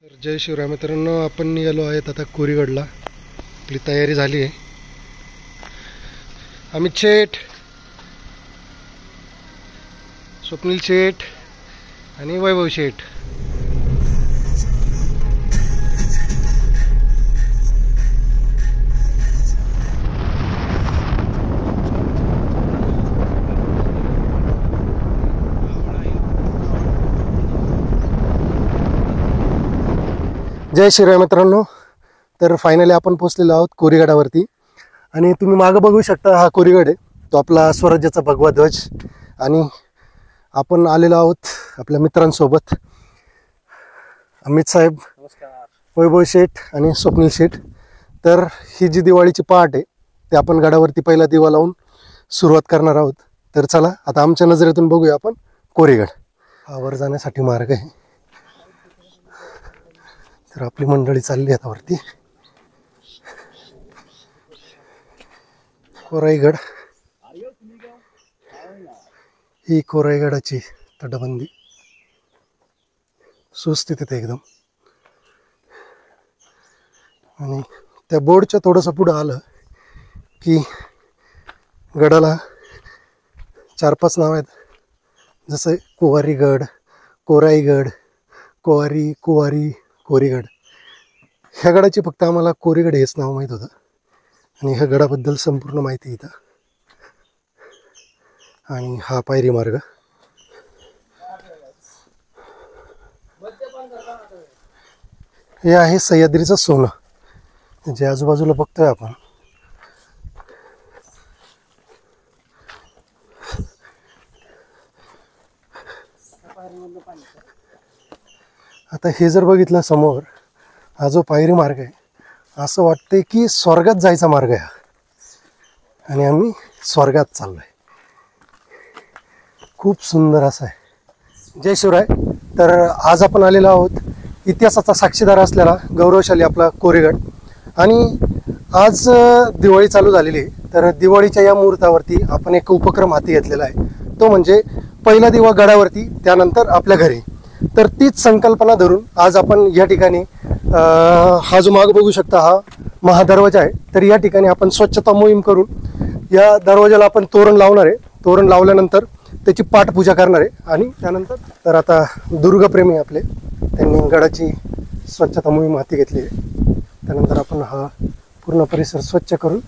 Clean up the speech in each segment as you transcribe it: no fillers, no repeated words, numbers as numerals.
तर जय शिवराय मित्रांनो, आपण निघालो आहेत आता कोरीगडला. आपली तयारी झाली आहे. अमित शेठ, स्वप्नील शेठ आणि वैभव शेठ. जय शिवराय मित्रांनो. तर फायनली आपण पोहोचलेलो आहोत कोरीगडावरती. आणि तुम्ही मागं बघू शकता, हा कोरीगड आहे, तो आपला स्वराज्याचा भगवा ध्वज. आणि आपण आलेलो आहोत आपल्या मित्रांसोबत, अमित साहेब, वैभव शेठ आणि स्वप्नील शेठ. तर ही जी दिवाळीची पहाट आहे ते आपण गडावरती पहिला दिवा लावून सुरुवात करणार आहोत. तर चला आता आमच्या नजरेतून बघूया आपण कोरीगड. हा वर जाण्यासाठी मार्ग आहे. तर आपली मंडळी चालली आता वरती. कोराईगड, ही कोराईगडाची तटबंदी सुस्थितीत एकदम. आणि त्या बोर्डच्या थोडंसं पुढं आलं की गडाला 4-5 नाव आहेत, जसं कुवारीगड, कोराईगड, कुवारी, कोरीगड. ह्या गडाची फक्त आम्हाला कोरीगड हेच नाव माहीत होतं. आणि ह्या गडाबद्दल संपूर्ण माहिती इथं. आणि हा पायरी मार्ग. हे आहे सह्याद्रीचं सोनं, जे आजूबाजूला बघतोय आपण. आता हे जर बघितलं समोर, हा जो पायरी मार्ग आहे, असं वाटतंय की स्वर्गात जायचा मार्ग आहे. आणि आम्ही स्वर्गात चाललोय. खूप सुंदर असं आहे. जय शिवराय. तर आज आपण आलेलो आहोत इतिहासाचा साक्षीदार असलेला गौरवशाली आपला कोरीगड. आणि आज दिवाळी चालू झालेली आहे. तर दिवाळीच्या या मुहूर्तावरती आपण एक उपक्रम हाती घेतलेला आहे, तो म्हणजे पहिला दिवा गडावरती, त्यानंतर आपल्या घरी. तर तीच संकल्पना धरून आज आपण या ठिकाणी, हा जो माग बघू शकता हा महादरवाजा आहे, तर या ठिकाणी आपण स्वच्छता मोहीम करून या दरवाजाला आपण तोरण लावणार आहे. तोरण लावल्यानंतर त्याची पाठपूजा करणार आहे. आणि त्यानंतर तर आता दुर्गप्रेमी आपले, त्यांनी गडाची स्वच्छता मोहीम हाती घेतली आहे. त्यानंतर आपण हा पूर्ण परिसर स्वच्छ करून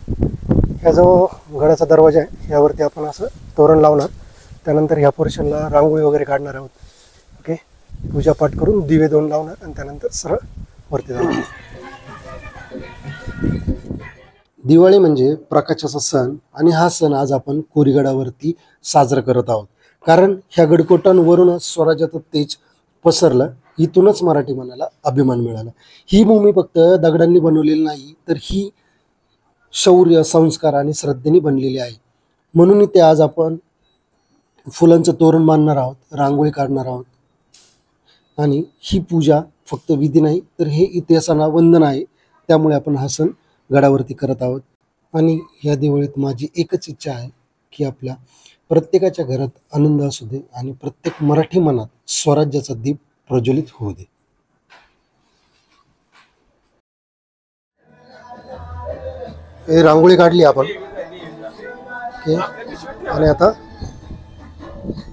ह्या जो गडाचा दरवाजा आहे यावरती आपण असं तोरण लावणार. त्यानंतर ह्या पोर्शनला रांगोळी वगैरे काढणार आहोत. ओके, पूजापाठ करून दिवे 2 लावणार आणि त्यानंतर सरळ वरती जाणार. दिवाळी म्हणजे प्रकाशाचा सण. आणि हा सण आज आपण कोरीगडावरती साजरा करत आहोत. कारण ह्या गडकोटांवरूनच स्वराज्याचं तेज पसरलं. इथूनच मराठी मनाला अभिमान मिळाला. ही भूमी फक्त दगडांनी बनवलेली नाही, तर ही शौर्य, संस्कार आणि श्रद्धेने बनलेली आहे. म्हणून इथे आज आपण फुलांचं तोरण बांधणार आहोत, रांगोळी काढणार आहोत. आणि ही पूजा फक्त विधी नाही, तर हे इतिहासाला वंदन आहे. त्यामुळे आपण हा सण गडावरती करत आहोत. आणि या दिवाळीत माझी एकच इच्छा आहे की आपल्या प्रत्येकाच्या घरात आनंद असू दे आणि प्रत्येक मराठी मनात स्वराज्याचा दीप प्रज्वलित होऊ दे. हे रांगोळी काढली आपण. ओके, आणि आता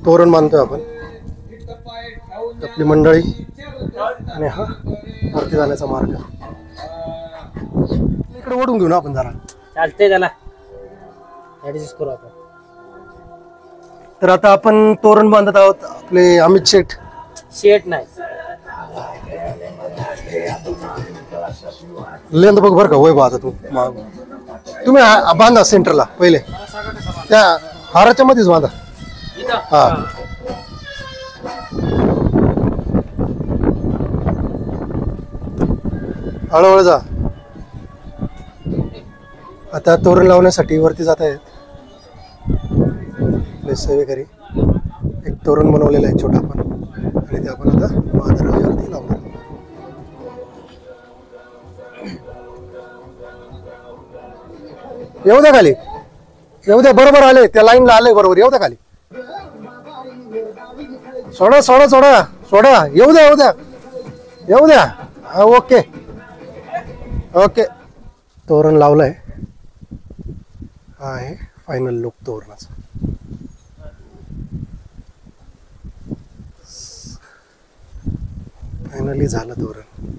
तोरण बांधतोय आपण, आपली मंडळी. आणि हा वरती जाण्याचा मार्ग. इकडे ओढून घेऊ ना आपण जरा, चालते त्याला ऍडजस्ट करू आपण. तर आता आपण तोरण बांधत आहोत. आपले अमित शेठ. शेट नाही, लेंद बघ बरं का. वय आता तुम्ही बांधा सेंटरला पहिले, त्या हाराच्या मध्येच बांधा. हा, हळूहळू जा. आता तोरण लावण्यासाठी वरती जात आहेत आपले सेवेकरी. एक तोरण बनवलेलं आहे छोटा आपण, आणि ते आपण आता महादरवाजावरती लावणार. येऊ द्या खाली, येऊ द्या. बरोबर आले, त्या लाईनला आले बरोबर. येऊ द्या खाली. सोडा सोडा सोडा सोडा. येऊ द्या येऊ द्या येऊ द्या. हा ओके ओके. तोरण लावलंय. हा आहे फायनल लुक तोरणाचा. फायनली झालं तोरण.